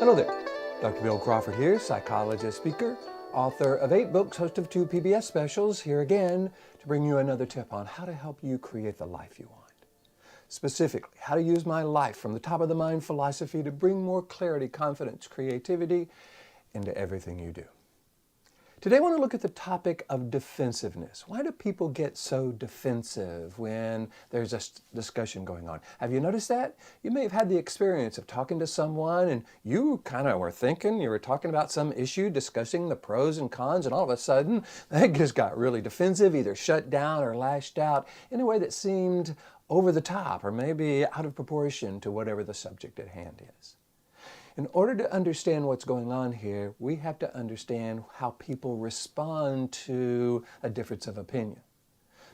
Hello there. Dr. Bill Crawford here, psychologist, speaker, author of 8 books, host of 2 PBS specials, here again to bring you another tip on how to help you create the life you want. Specifically, how to use my life from the top of the mind philosophy to bring more clarity, confidence, creativity into everything you do. Today I want to look at the topic of defensiveness. Why do people get so defensive when there's a discussion going on? Have you noticed that? You may have had the experience of talking to someone and you kind of were thinking, you were talking about some issue, discussing the pros and cons, and all of a sudden they just got really defensive, either shut down or lashed out in a way that seemed over the top or maybe out of proportion to whatever the subject at hand is. In order to understand what's going on here, we have to understand how people respond to a difference of opinion.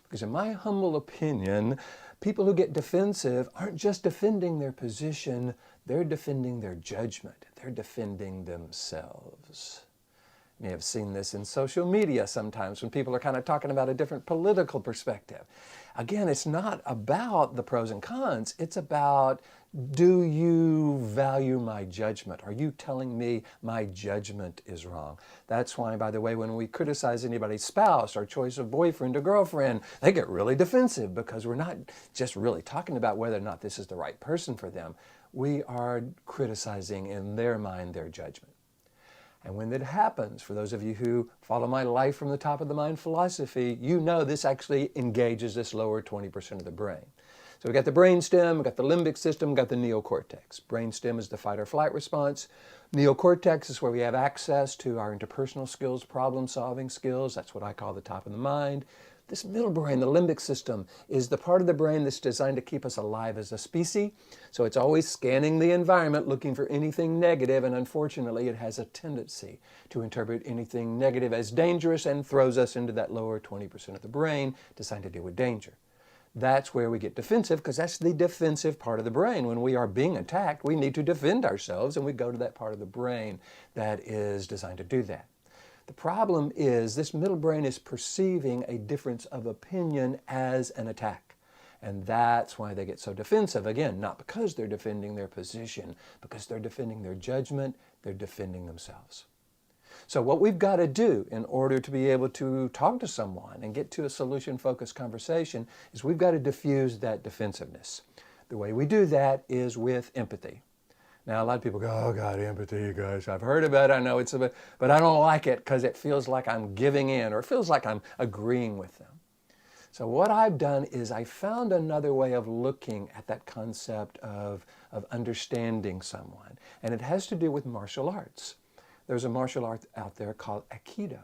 Because in my humble opinion, people who get defensive aren't just defending their position, they're defending their judgment. They're defending themselves. You may have seen this in social media sometimes when people are kind of talking about a different political perspective. Again, it's not about the pros and cons. It's about, do you value my judgment? Are you telling me my judgment is wrong? That's why, by the way, when we criticize anybody's spouse or choice of boyfriend or girlfriend, they get really defensive because we're not just really talking about whether or not this is the right person for them. We are criticizing, in their mind, their judgment. And when that happens, for those of you who follow my life from the top of the mind philosophy, you know this actually engages this lower 20% of the brain. So we've got the brainstem, we've got the limbic system, we've got the neocortex. Brainstem is the fight or flight response. Neocortex is where we have access to our interpersonal skills, problem-solving skills. That's what I call the top of the mind. This middle brain, the limbic system, is the part of the brain that's designed to keep us alive as a species. So it's always scanning the environment, looking for anything negative, and unfortunately it has a tendency to interpret anything negative as dangerous and throws us into that lower 20% of the brain designed to deal with danger. That's where we get defensive, because that's the defensive part of the brain. When we are being attacked, we need to defend ourselves, and we go to that part of the brain that is designed to do that. The problem is this middle brain is perceiving a difference of opinion as an attack. And that's why they get so defensive. Again, not because they're defending their position, because they're defending their judgment, they're defending themselves. So what we've got to do in order to be able to talk to someone and get to a solution-focused conversation is we've got to diffuse that defensiveness. The way we do that is with empathy. Now, a lot of people go, oh God, empathy, you guys, I've heard about it, I know it's a bit, but I don't like it because it feels like I'm giving in or it feels like I'm agreeing with them. So what I've done is I found another way of looking at that concept of understanding someone, and it has to do with martial arts. There's a martial art out there called Akita.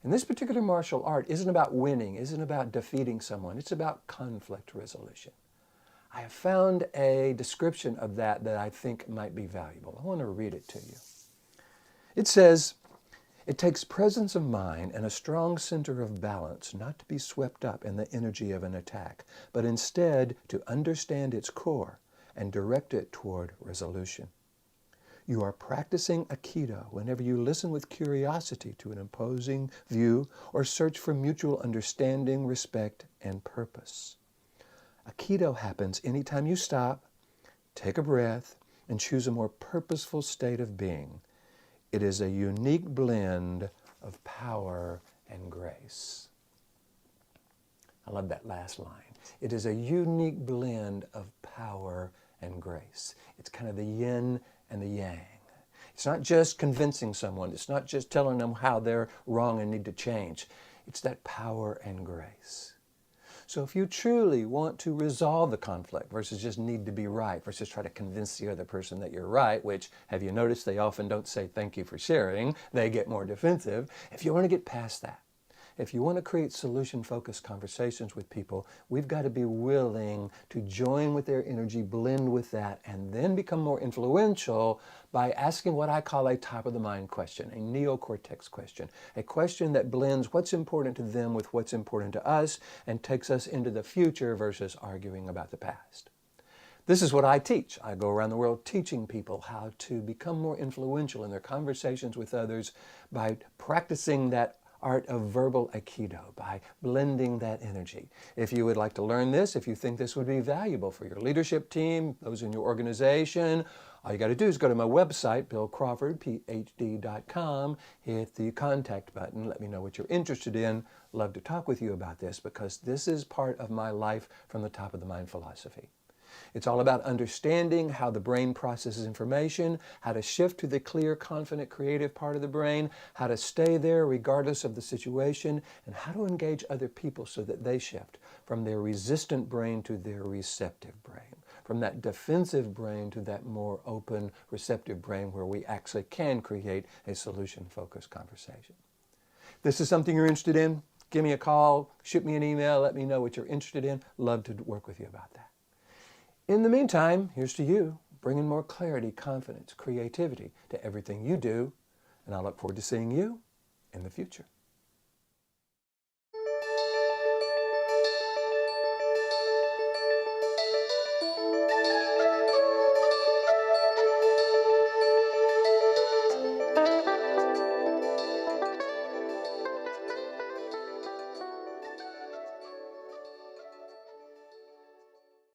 And this particular martial art isn't about winning, isn't about defeating someone, it's about conflict resolution. I have found a description of that I think might be valuable. I want to read it to you. It says, it takes presence of mind and a strong center of balance not to be swept up in the energy of an attack, but instead to understand its core and direct it toward resolution. You are practicing Akita whenever you listen with curiosity to an opposing view or search for mutual understanding, respect, and purpose. Akita happens anytime you stop, take a breath, and choose a more purposeful state of being. It is a unique blend of power and grace. I love that last line. It is a unique blend of power and grace. It's kind of the yin and the yang. It's not just convincing someone. It's not just telling them how they're wrong and need to change. It's that power and grace. So if you truly want to resolve the conflict versus just need to be right, versus try to convince the other person that you're right, which, have you noticed, they often don't say thank you for sharing, they get more defensive. If you want to get past that, if you want to create solution-focused conversations with people, we've got to be willing to join with their energy, blend with that, and then become more influential by asking what I call a top-of-the-mind question, a neocortex question, a question that blends what's important to them with what's important to us and takes us into the future versus arguing about the past. This is what I teach. I go around the world teaching people how to become more influential in their conversations with others by practicing that art of verbal Aikido, by blending that energy. If you would like to learn this, if you think this would be valuable for your leadership team, those in your organization, All you got to do is go to my website, Ph.D.com, hit the contact button, let me know what you're interested in. Love to talk with you about this because this is part of my life from the top of the mind philosophy. It's all about understanding how the brain processes information, how to shift to the clear, confident, creative part of the brain, how to stay there regardless of the situation, and how to engage other people so that they shift from their resistant brain to their receptive brain, from that defensive brain to that more open, receptive brain where we actually can create a solution-focused conversation. If this is something you're interested in, give me a call, shoot me an email, let me know what you're interested in. Love to work with you about that. In the meantime, here's to you, bringing more clarity, confidence, creativity to everything you do, and I look forward to seeing you in the future.